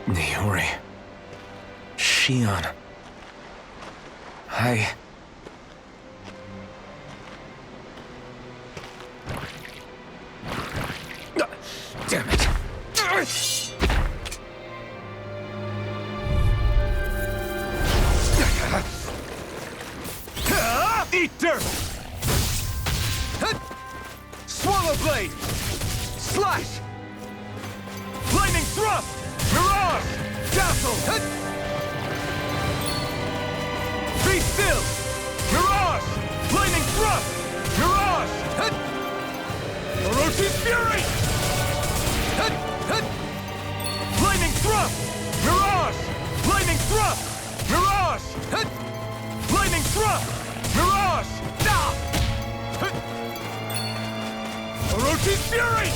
Niori. Shion. Damn it. Eat dirt! Swallow blade! Slash! Lightning thrust! Mirage! Dazzle! Be still! Mirage! Lightning thrust! Mirage! Orochi's fury! Lightning thrust! Mirage! Lightning thrust! Mirage! Lightning thrust! Mirage! Ah! Orochi's fury!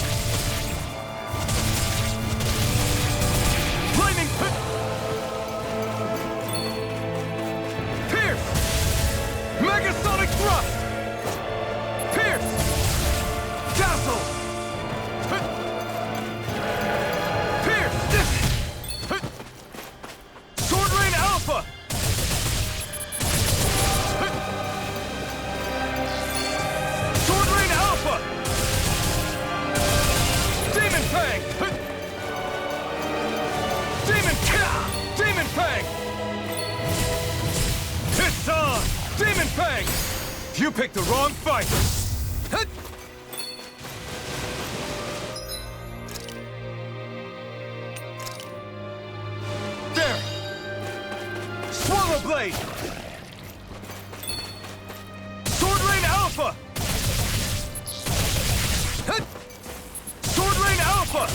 Lightning! Pierce! Megasonic thrust! Pierce! Dazzle! Pierce! Sword Rain Alpha! Sword Rain Alpha! Demon Fang! Demon Fang! It's on! Demon Fang! You picked the wrong fight! There! Swallow Blade! Sword Rain Alpha! Sword Rain Alpha!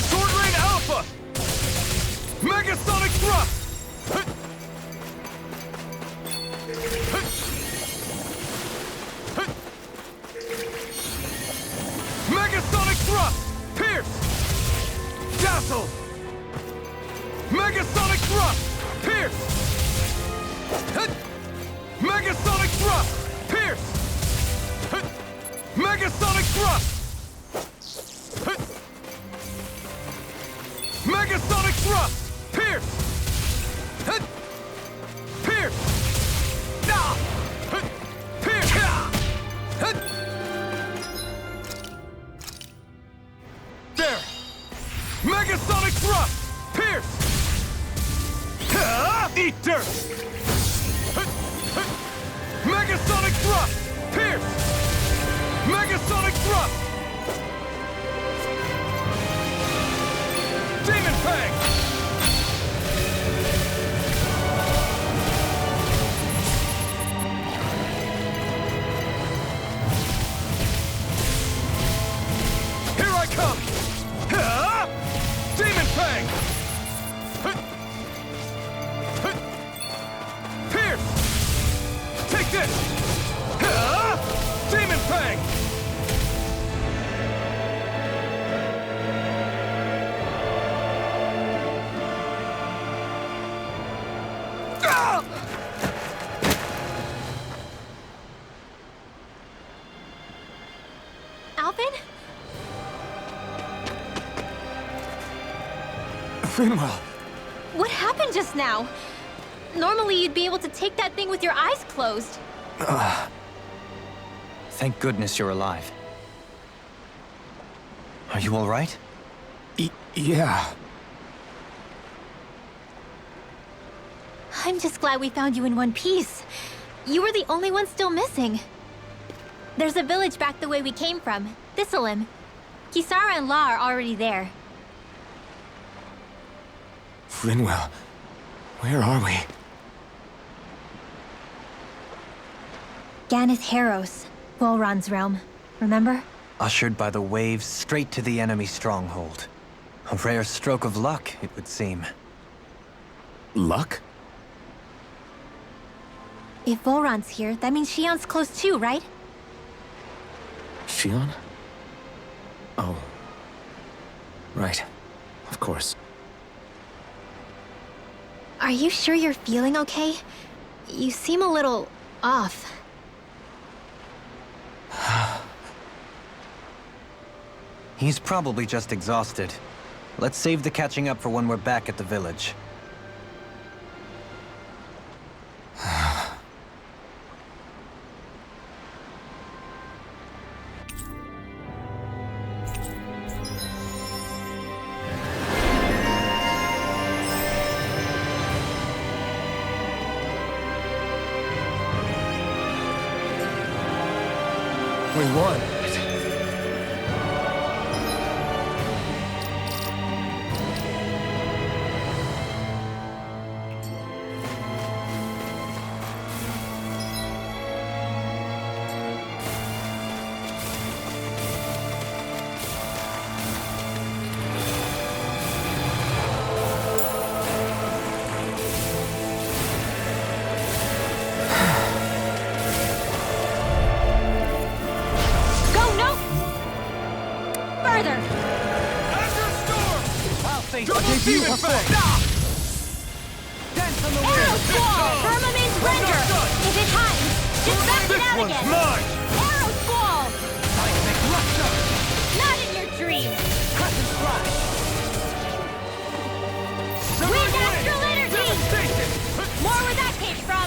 Sword Rain Alpha! Megasonic thrust! Megasonic thrust! Pierce! Dazzle! Megasonic thrust! Pierce! Megasonic thrust! Pierce! Megasonic thrust! Megasonic thrust! Pierce! Pierce! Ah! Pierce! There! Megasonic thrust! Pierce! Eat dirt! Megasonic thrust! Pierce! Megasonic thrust! Demon Fang! Here I come! Demon Fang! Pierce! Take this! Demon Fang! Alvin? Rinwell. What happened just now? Normally you'd be able to take that thing with your eyes closed. Thank goodness you're alive. Are you all right? Yeah. I'm just glad we found you in one piece. You were the only one still missing. There's a village back the way we came from, Thistleim. Kisara and La are already there. Rinwell. Where are we? Ganeth Haros, Volron's realm, remember? Ushered by the waves straight to the enemy stronghold. A rare stroke of luck, it would seem. Luck? If Volron's here, that means Shion's close too, right? Shion? Oh. Right. Of course. Are you sure you're feeling okay? You seem a little off. He's probably just exhausted. Let's save the catching up for when we're back at the village. We won. Go, no! Further! Azure Storm! I'll face Double Demon Fang! Dance on the Arrow wind! Squall! Firmament Render! done. If it hides, just back it This out one's again! mine! Arrow Squall! Seismic Rupture! Not in your dreams! Crescent Slash! Wind Astral Energy! Devastation! More where that came from!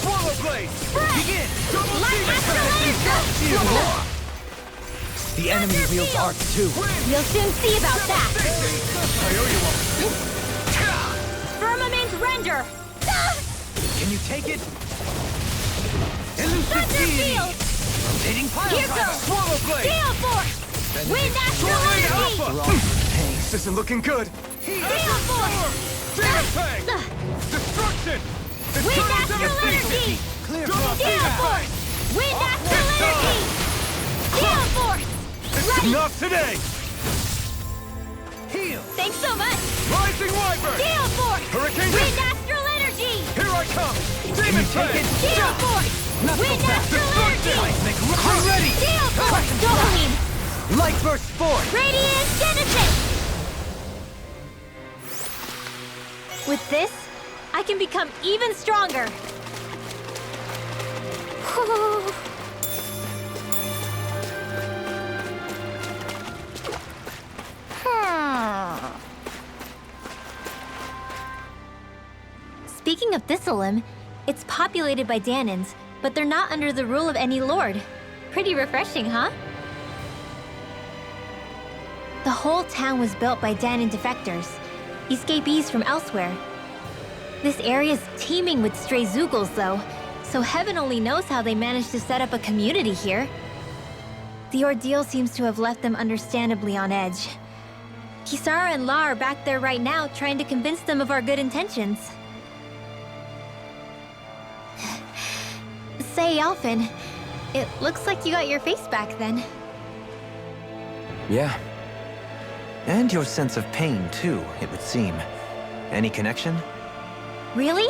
Swallow Blade! Spread! Begin! Double Light Demon Astral Fang! Energy! The enemy Thunder wields Field! arts too. You'll soon see about that! I owe you one. Firmament Render! Ah! Can you take it? Elusive Thunder Deity! Field! Rotating Pile Here Driver! goes! Swallow Blade! Gale Force! Wind Astral Swallowing Energy! Alpha! This isn't looking good. Gale Force! Demon Fang! Ah! Destruction! It's Wind total Astral devastation! Energy! Clear Double for Gale Demon Force! Fang! Wind Astral Awkward Energy! Gale Force! Ready! Not today! Heal! Thanks so much! Rising Wyvern! Gale Force! Hurricane Wind Death! Astral Energy! Here I come! Demon Fang! Gale Force! Not so Wind fast. Astral Energy! Seismic Rupture! I'm ready! Gale Force! Dopamine! Light Burst Force! Radiant Genesis! With this, I can become even stronger. Whew. Speaking of Thistleum, it's populated by Danans, but they're not under the rule of any lord. Pretty refreshing, huh? The whole town was built by Danan defectors, escapees from elsewhere. This area's teeming with stray Zeugles, though, so heaven only knows how they managed to set up a community here. The ordeal seems to have left them understandably on edge. Kisara and La are back there right now trying to convince them of our good intentions. Say, Alphen, it looks like you got your face back then. Yeah. And your sense of pain, too, it would seem. Any connection? Really?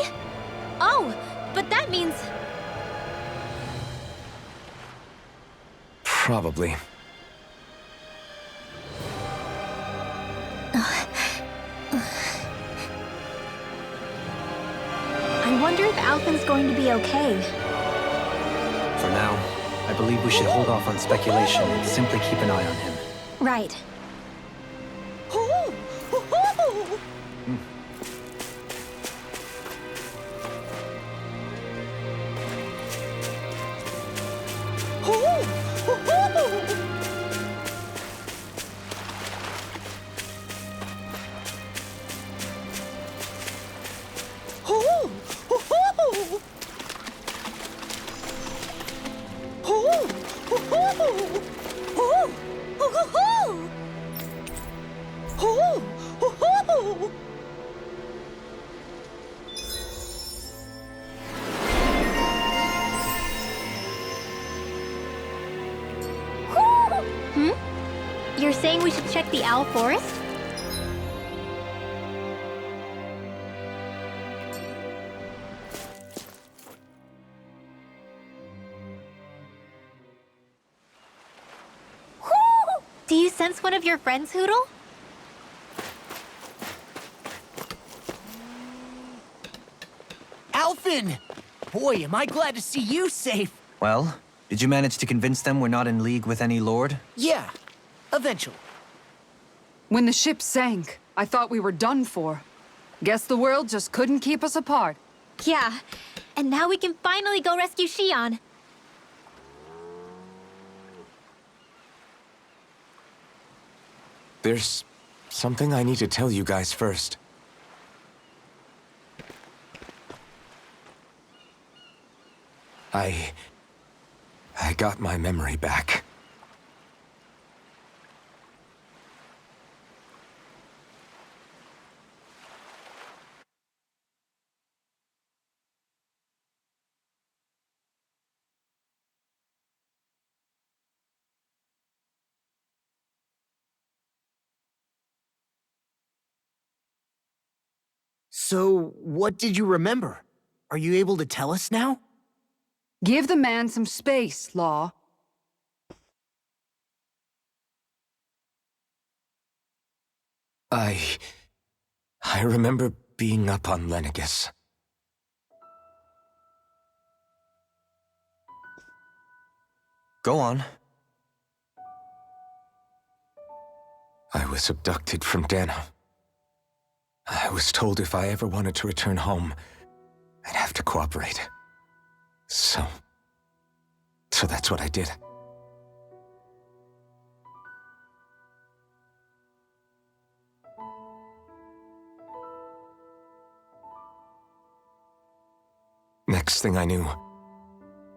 Oh, but that means... Probably. I wonder if Alphen's going to be okay. For now, I believe we should hold off on speculation and simply keep an eye on him. Right. You're saying we should check the Owl Forest? Whoo! Do you sense one of your friends, Hootle? Alphen! Boy, am I glad to see you safe. Well, did you manage to convince them we're not in league with any lord? Yeah, eventually. When the ship sank, I thought we were done for. Guess the world just couldn't keep us apart. Yeah, and now we can finally go rescue Xion. There's something I need to tell you guys first. I got my memory back. So, what did you remember? Are you able to tell us now? Give the man some space, Law. I remember being up on Lenegis. Go on. I was abducted from Dana. I was told if I ever wanted to return home, I'd have to cooperate. So that's what I did. Next thing I knew,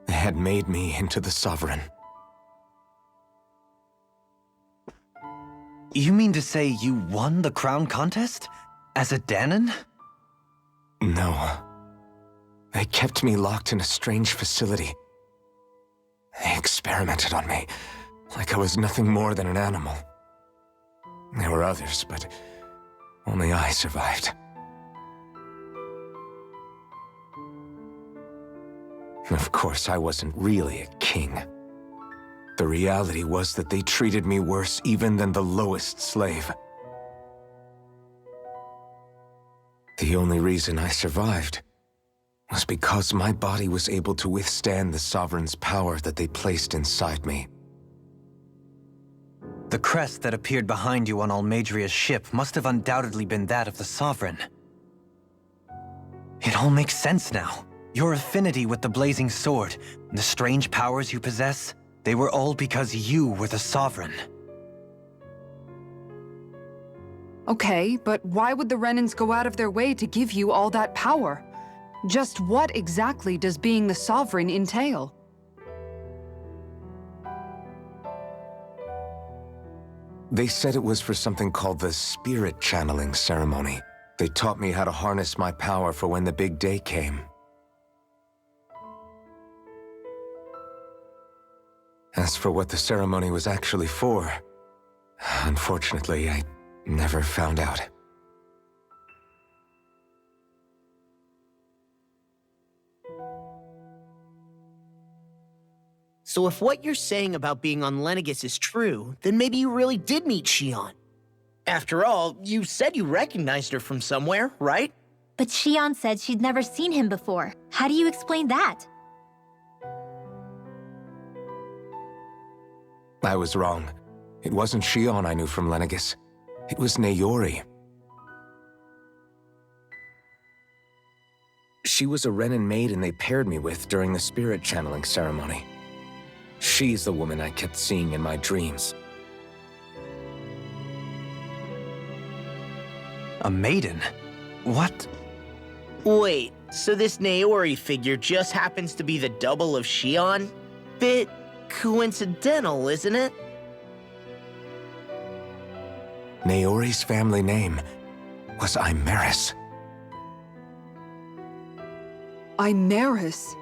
they had made me into the Sovereign. You mean to say you won the crown contest? As a Dahnan? No. They kept me locked in a strange facility. They experimented on me, like I was nothing more than an animal. There were others, but only I survived. Of course, I wasn't really a king. The reality was that they treated me worse even than the lowest slave. The only reason I survived was because my body was able to withstand the Sovereign's power that they placed inside me. The crest that appeared behind you on Almadria's ship must have undoubtedly been that of the Sovereign. It all makes sense now. Your affinity with the Blazing Sword, and the strange powers you possess, they were all because you were the Sovereign. Okay, but why would the Renans go out of their way to give you all that power? Just what exactly does being the Sovereign entail? They said it was for something called the Spirit Channeling Ceremony. They taught me how to harness my power for when the big day came. As for what the ceremony was actually for, unfortunately, I never found out. So if what you're saying about being on Lenegis is true, then maybe you really did meet Xion. After all, you said you recognized her from somewhere, right? But Xion said she'd never seen him before. How do you explain that? I was wrong. It wasn't Xion I knew from Lenegis. It was Naori. She was a Renan maiden they paired me with during the spirit channeling ceremony. She's the woman I kept seeing in my dreams. A maiden? What? Wait, so this Naori figure just happens to be the double of Xion? Bit coincidental, isn't it? Naori's family name was Imeris. Imeris?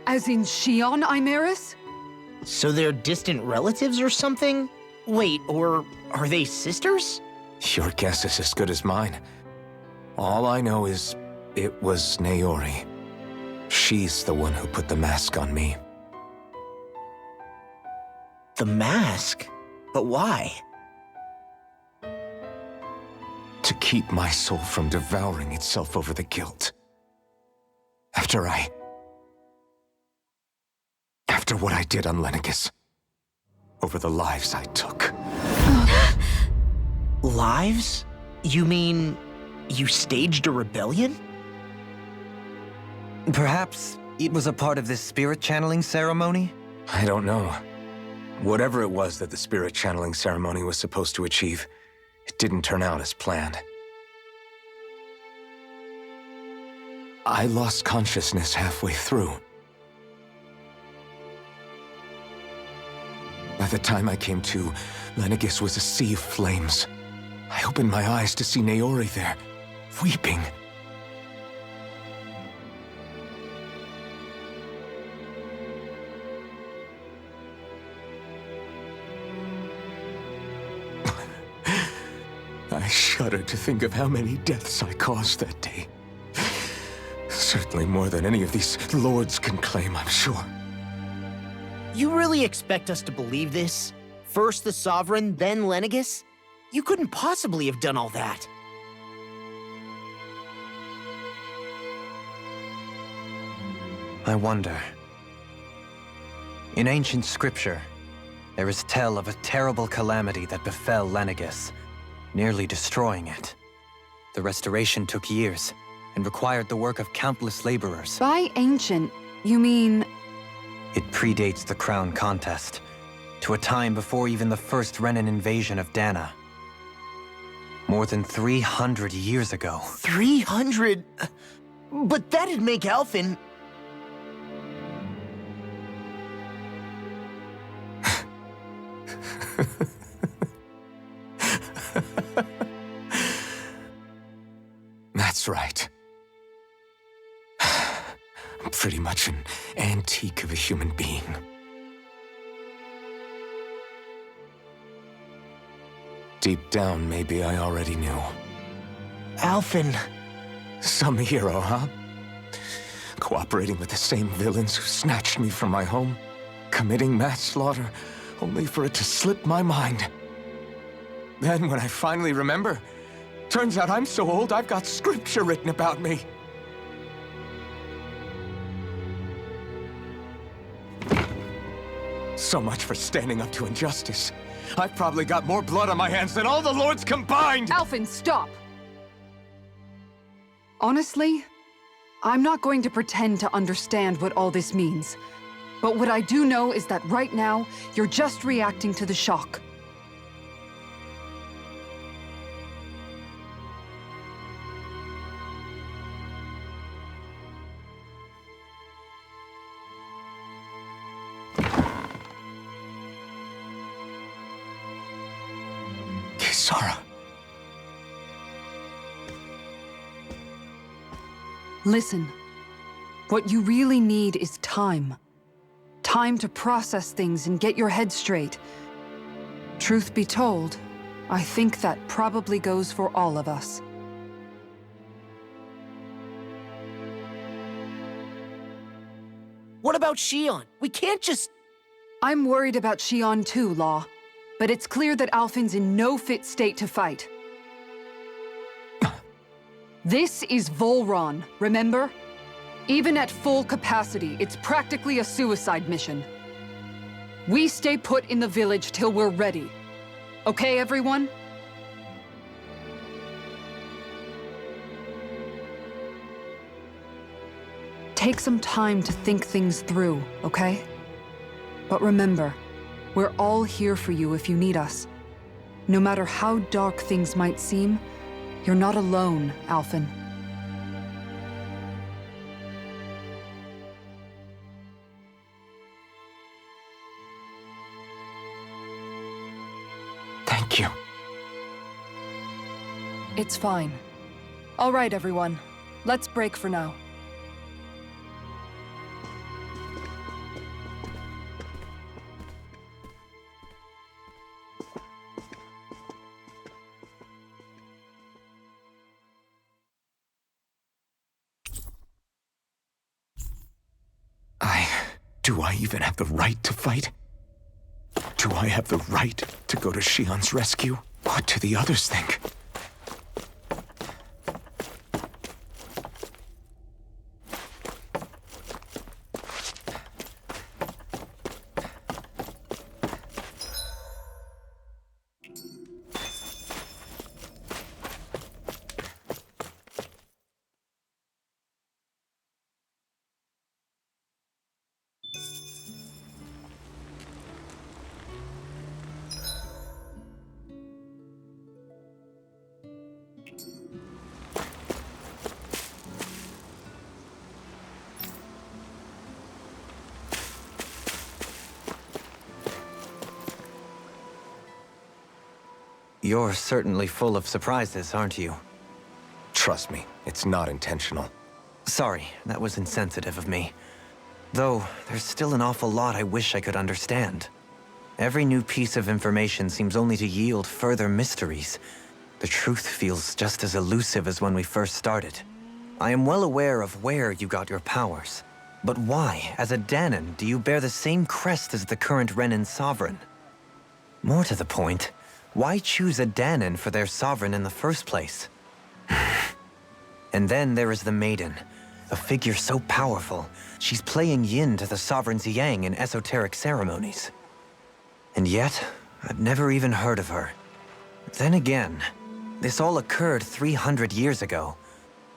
As in Xion Imeris? So they're distant relatives or something? Wait, or are they sisters? Your guess is as good as mine. All I know is it was Naori. She's the one who put the mask on me. The mask? But why? To keep my soul from devouring itself over the guilt. After what I did on Lenegis. Over the lives I took. Lives? You mean you staged a rebellion? Perhaps it was a part of this spirit channeling ceremony? I don't know. Whatever it was that the spirit channeling ceremony was supposed to achieve, it didn't turn out as planned. I lost consciousness halfway through. By the time I came to, Lenegis was a sea of flames. I opened my eyes to see Naori there, weeping. I shudder to think of how many deaths I caused that day. Certainly more than any of these lords can claim, I'm sure. You really expect us to believe this? First the Sovereign, then Lenegis? You couldn't possibly have done all that. I wonder. In ancient scripture, there is tell of a terrible calamity that befell Lenegis, nearly destroying it. The restoration took years, and required the work of countless laborers. By ancient, you mean... It predates the crown contest, to a time before even the first Renan invasion of Dana. More than 300 years ago. 300? But that'd make Alphen... That's right. I'm pretty much an antique of a human being. Deep down, maybe I already knew. Alphen... Some hero, huh? Cooperating with the same villains who snatched me from my home, committing mass slaughter, only for it to slip my mind. Then, when I finally remember, turns out I'm so old I've got scripture written about me. So much for standing up to injustice. I've probably got more blood on my hands than all the lords combined! Alphen, stop! Honestly, I'm not going to pretend to understand what all this means. But what I do know is that right now, you're just reacting to the shock. Kisara. Listen, what you really need is time. Time to process things and get your head straight. Truth be told, I think that probably goes for all of us. What about Shion? We can't just... I'm worried about Shion too, Law. But it's clear that Alphen's in no fit state to fight. This is Volron, remember? Even at full capacity, it's practically a suicide mission. We stay put in the village till we're ready. Okay, everyone? Take some time to think things through, okay? But remember, we're all here for you if you need us. No matter how dark things might seem, you're not alone, Alphen. Thank you. It's fine. All right, everyone. Let's break for now. Do I even have the right to fight? Do I have the right to go to Shion's rescue? What do the others think? You're certainly full of surprises, aren't you? Trust me, it's not intentional. Sorry, that was insensitive of me. Though, there's still an awful lot I wish I could understand. Every new piece of information seems only to yield further mysteries. The truth feels just as elusive as when we first started. I am well aware of where you got your powers. But why, as a Dahnan, do you bear the same crest as the current Renan sovereign? More to the point, why choose a Dahnan for their sovereign in the first place? And then there is the Maiden, a figure so powerful, she's playing yin to the sovereign's yang in esoteric ceremonies. And yet, I've never even heard of her. Then again, this all occurred 300 years ago.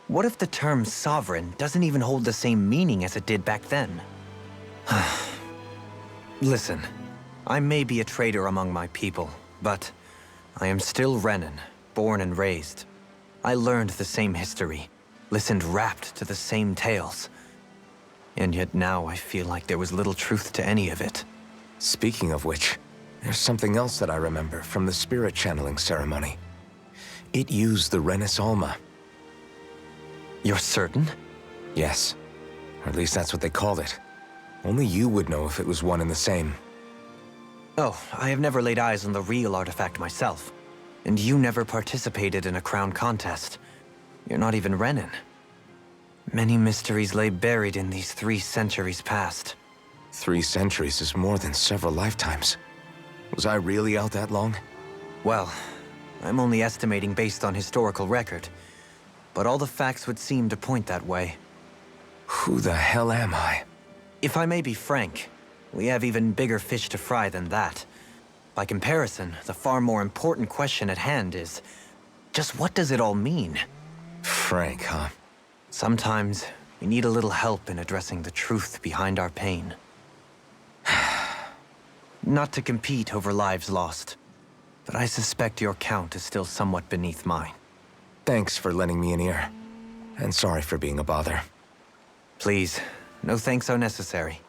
What if the term sovereign doesn't even hold the same meaning as it did back then? Listen, I may be a traitor among my people, but I am still Renan, born and raised. I learned the same history, listened rapt to the same tales. And yet now I feel like there was little truth to any of it. Speaking of which, there's something else that I remember from the spirit channeling ceremony. It used the Renis Alma. You're certain? Yes. Or at least that's what they called it. Only you would know if it was one and the same. Oh, I have never laid eyes on the real artifact myself. And you never participated in a crown contest. You're not even Renan. Many mysteries lay buried in these 3 centuries past. 3 centuries is more than several lifetimes. Was I really out that long? Well, I'm only estimating based on historical record. But all the facts would seem to point that way. Who the hell am I? If I may be frank, we have even bigger fish to fry than that. By comparison, the far more important question at hand is, just what does it all mean? Frank, huh? Sometimes, we need a little help in addressing the truth behind our pain. Not to compete over lives lost, but I suspect your count is still somewhat beneath mine. Thanks for lending me an ear. And sorry for being a bother. Please, no thanks are necessary.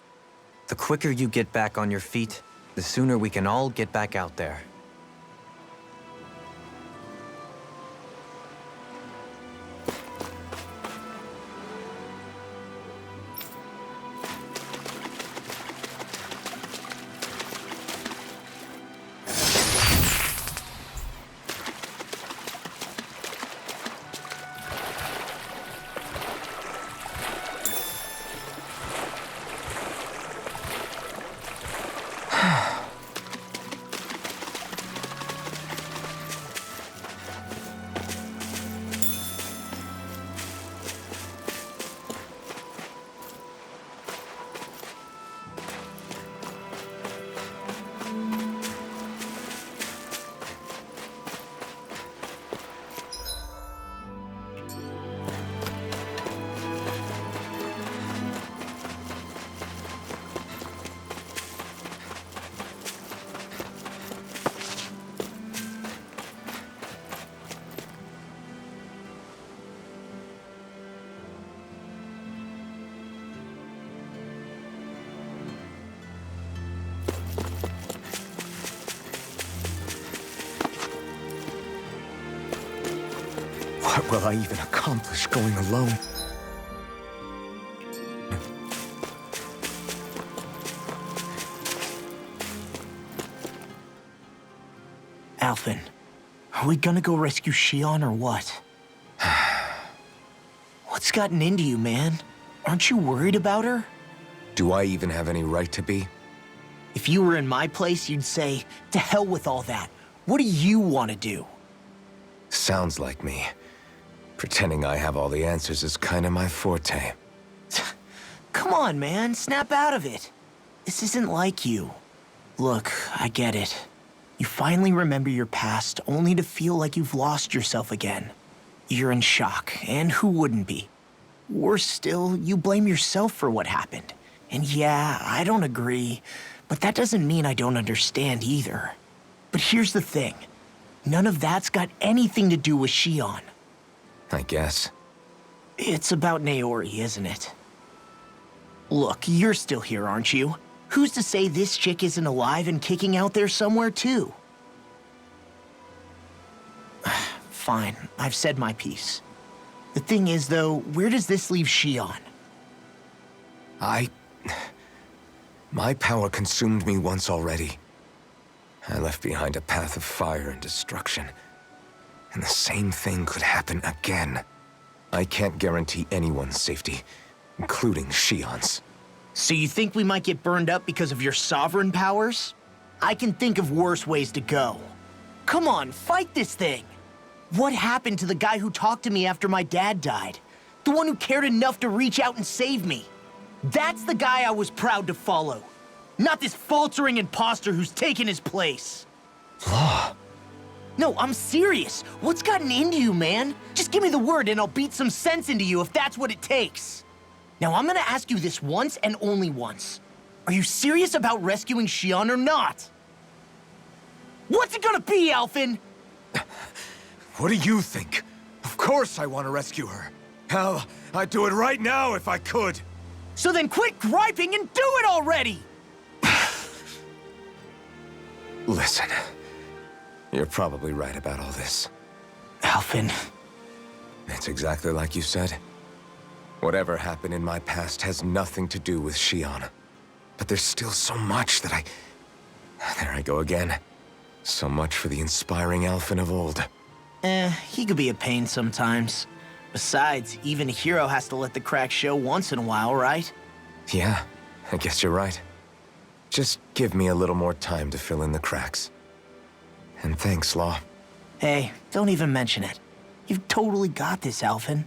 The quicker you get back on your feet, the sooner we can all get back out there. What will I even accomplish going alone? Alphen, are we gonna go rescue Shion or what? What's gotten into you, man? Aren't you worried about her? Do I even have any right to be? If you were in my place, you'd say, to hell with all that. What do you want to do? Sounds like me. Pretending I have all the answers is kind of my forte. Come on, man, snap out of it. This isn't like you. Look, I get it. You finally remember your past, only to feel like you've lost yourself again. You're in shock, and who wouldn't be? Worse still, you blame yourself for what happened. And yeah, I don't agree, but that doesn't mean I don't understand either. But here's the thing. None of that's got anything to do with Shion. I guess. It's about Naori, isn't it? Look, you're still here, aren't you? Who's to say this chick isn't alive and kicking out there somewhere, too? Fine, I've said my piece. The thing is, though, where does this leave Shion? My power consumed me once already. I left behind a path of fire and destruction. And the same thing could happen again. I can't guarantee anyone's safety, including Shion's. So you think we might get burned up because of your sovereign powers? I can think of worse ways to go. Come on, fight this thing! What happened to the guy who talked to me after my dad died? The one who cared enough to reach out and save me? That's the guy I was proud to follow. Not this faltering imposter who's taken his place. Law. No, I'm serious. What's gotten into you, man? Just give me the word and I'll beat some sense into you if that's what it takes. Now, I'm gonna ask you this once and only once. Are you serious about rescuing Shion or not? What's it gonna be, Alphen? What do you think? Of course I want to rescue her. Hell, I'd do it right now if I could. So then quit griping and do it already! Listen, you're probably right about all this. Alphen. It's exactly like you said. Whatever happened in my past has nothing to do with Shion. But there's still so much that There I go again. So much for the inspiring Alphen of old. He could be a pain sometimes. Besides, even a hero has to let the cracks show once in a while, right? Yeah, I guess you're right. Just give me a little more time to fill in the cracks. And thanks, Law. Hey, don't even mention it. You've totally got this, Alphen.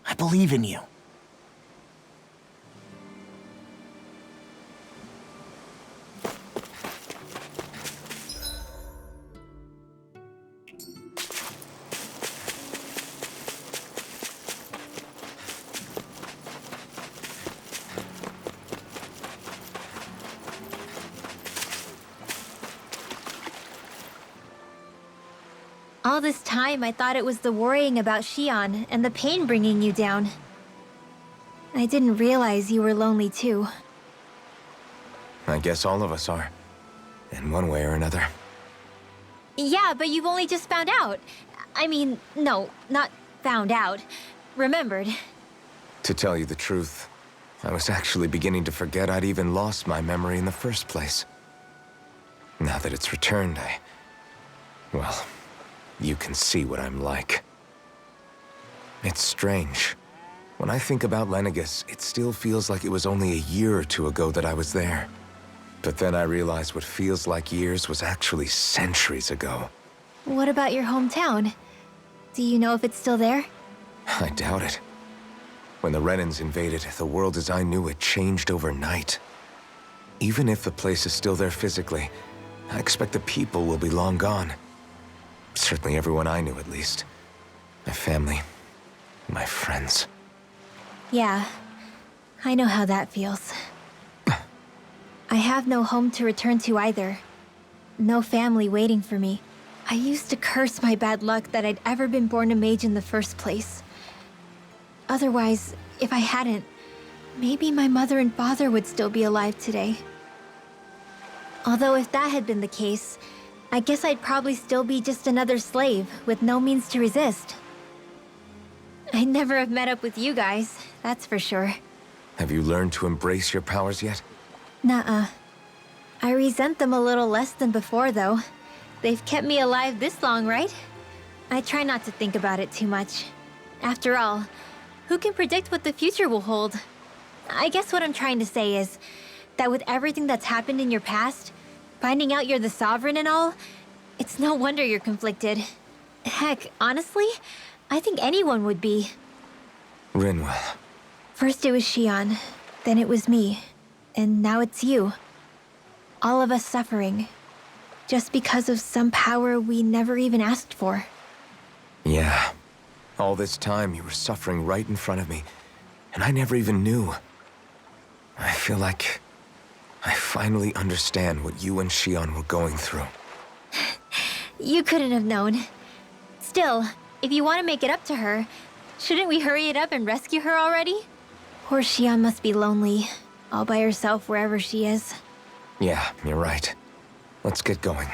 I believe in you. All this time, I thought it was the worrying about Shion and the pain bringing you down. I didn't realize you were lonely too. I guess all of us are. In one way or another. Yeah, but you've only just found out. I mean, no, not found out. Remembered. To tell you the truth, I was actually beginning to forget I'd even lost my memory in the first place. Now that it's returned, well, you can see what I'm like. It's strange. When I think about Lenegis, it still feels like it was only a year or two ago that I was there. But then I realized what feels like years was actually centuries ago. What about your hometown? Do you know if it's still there? I doubt it. When the Renans invaded, the world as I knew it changed overnight. Even if the place is still there physically, I expect the people will be long gone. Certainly everyone I knew, at least. My family, my friends. Yeah, I know how that feels. I have no home to return to either. No family waiting for me. I used to curse my bad luck that I'd ever been born a mage in the first place. Otherwise, if I hadn't, maybe my mother and father would still be alive today. Although if that had been the case, I guess I'd probably still be just another slave with no means to resist. I'd never have met up with you guys, that's for sure. Have you learned to embrace your powers yet? Nuh-uh. I resent them a little less than before, though. They've kept me alive this long, right? I try not to think about it too much. After all, who can predict what the future will hold? I guess what I'm trying to say is that with everything that's happened in your past, finding out you're the Sovereign and all, it's no wonder you're conflicted. Heck, honestly, I think anyone would be. Rinwell. First it was Shion, then it was me, and now it's you. All of us suffering, just because of some power we never even asked for. Yeah. All this time you were suffering right in front of me, and I never even knew. I feel like I finally understand what you and Shion were going through. You couldn't have known. Still, if you want to make it up to her, shouldn't we hurry it up and rescue her already? Poor Shion must be lonely, all by herself wherever she is. Yeah, you're right. Let's get going.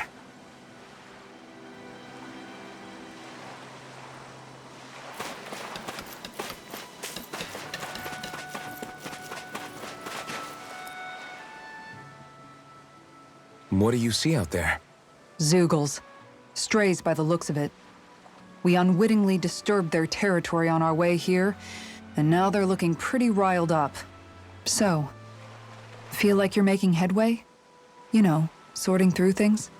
What do you see out there? Zeugles. Strays by the looks of it. We unwittingly disturbed their territory on our way here, and now they're looking pretty riled up. So, feel like you're making headway? You know, sorting through things?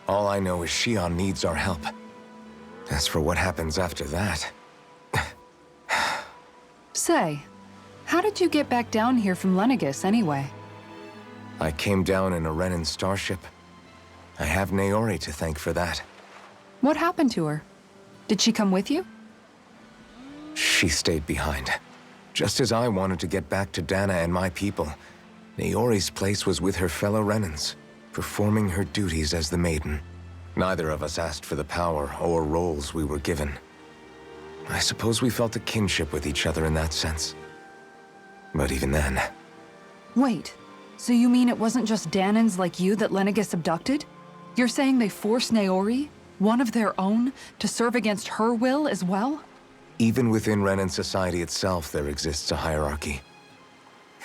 All I know is Shion needs our help. As for what happens after that... Say, how did you get back down here from Lenegis anyway? I came down in a Renan starship. I have Naori to thank for that. What happened to her? Did she come with you? She stayed behind. Just as I wanted to get back to Dana and my people, Naori's place was with her fellow Renans, performing her duties as the Maiden. Neither of us asked for the power or roles we were given. I suppose we felt a kinship with each other in that sense. But even then... Wait, so you mean it wasn't just Danans like you that Lenegis abducted? You're saying they forced Naori, one of their own, to serve against her will as well? Even within Renan society itself, there exists a hierarchy.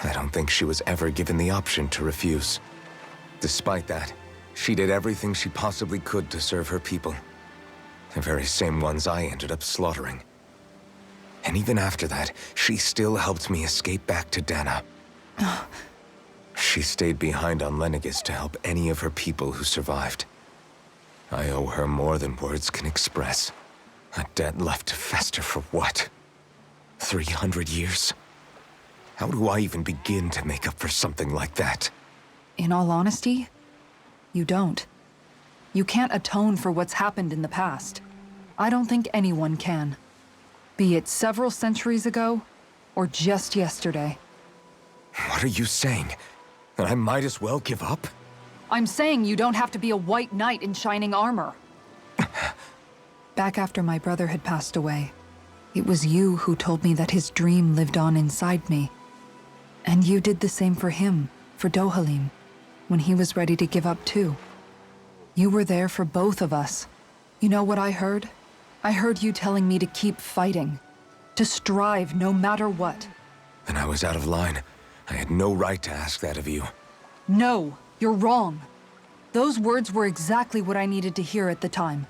I don't think she was ever given the option to refuse. Despite that, she did everything she possibly could to serve her people. The very same ones I ended up slaughtering. And even after that, she still helped me escape back to Dana. She stayed behind on Lenegis to help any of her people who survived. I owe her more than words can express. A debt left to fester for what? 300 years? How do I even begin to make up for something like that? In all honesty, you don't. You can't atone for what's happened in the past. I don't think anyone can. Be it several centuries ago, or just yesterday. What are you saying? That I might as well give up? I'm saying you don't have to be a white knight in shining armor. Back after my brother had passed away, it was you who told me that his dream lived on inside me. And you did the same for him, for Dohalim, when he was ready to give up too. You were there for both of us. You know what I heard? I heard you telling me to keep fighting, to strive no matter what. Then I was out of line. I had no right to ask that of you. No, you're wrong. Those words were exactly what I needed to hear at the time.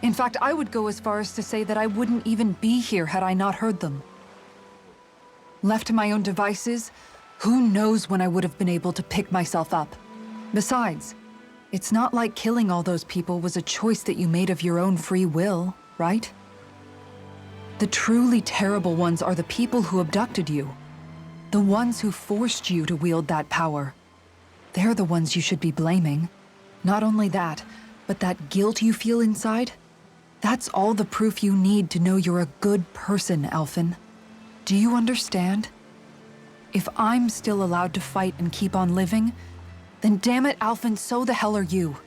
In fact, I would go as far as to say that I wouldn't even be here had I not heard them. Left to my own devices, who knows when I would have been able to pick myself up. Besides, it's not like killing all those people was a choice that you made of your own free will, right? The truly terrible ones are the people who abducted you. The ones who forced you to wield that power. They're the ones you should be blaming. Not only that, but that guilt you feel inside, that's all the proof you need to know you're a good person, Alphen. Do you understand? If I'm still allowed to fight and keep on living, then damn it, Alphen, so the hell are you.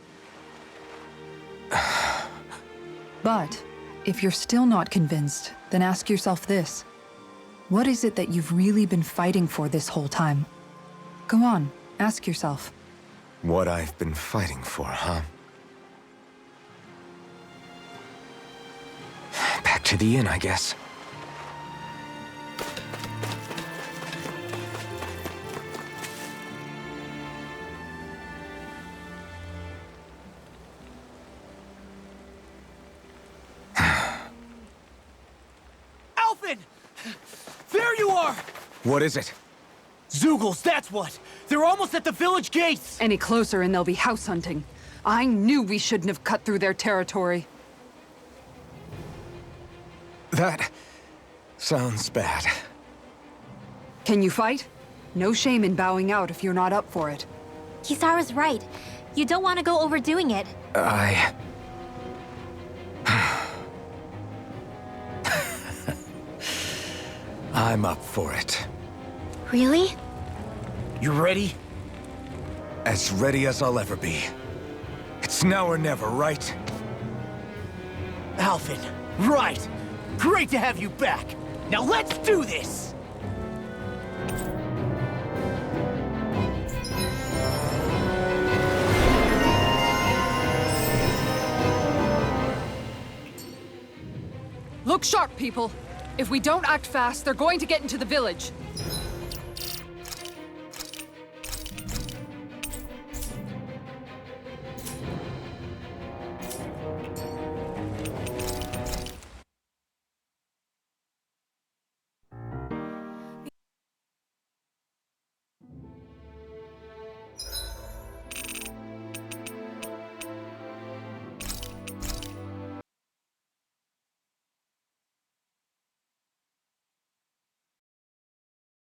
But if you're still not convinced, then ask yourself this. What is it that you've really been fighting for this whole time? Go on, ask yourself. What I've been fighting for, huh? Back to the inn, I guess. Alphen! There you are! What is it? Zeugles, that's what! They're almost at the village gates! Any closer and they'll be house hunting. I knew we shouldn't have cut through their territory. That sounds bad. Can you fight? No shame in bowing out if you're not up for it. Kisara's right. You don't want to go overdoing it. I'm up for it. Really? You ready? As ready as I'll ever be. It's now or never, right? Alvin, right! Great to have you back! Now let's do this! Look sharp, people. If we don't act fast, they're going to get into the village.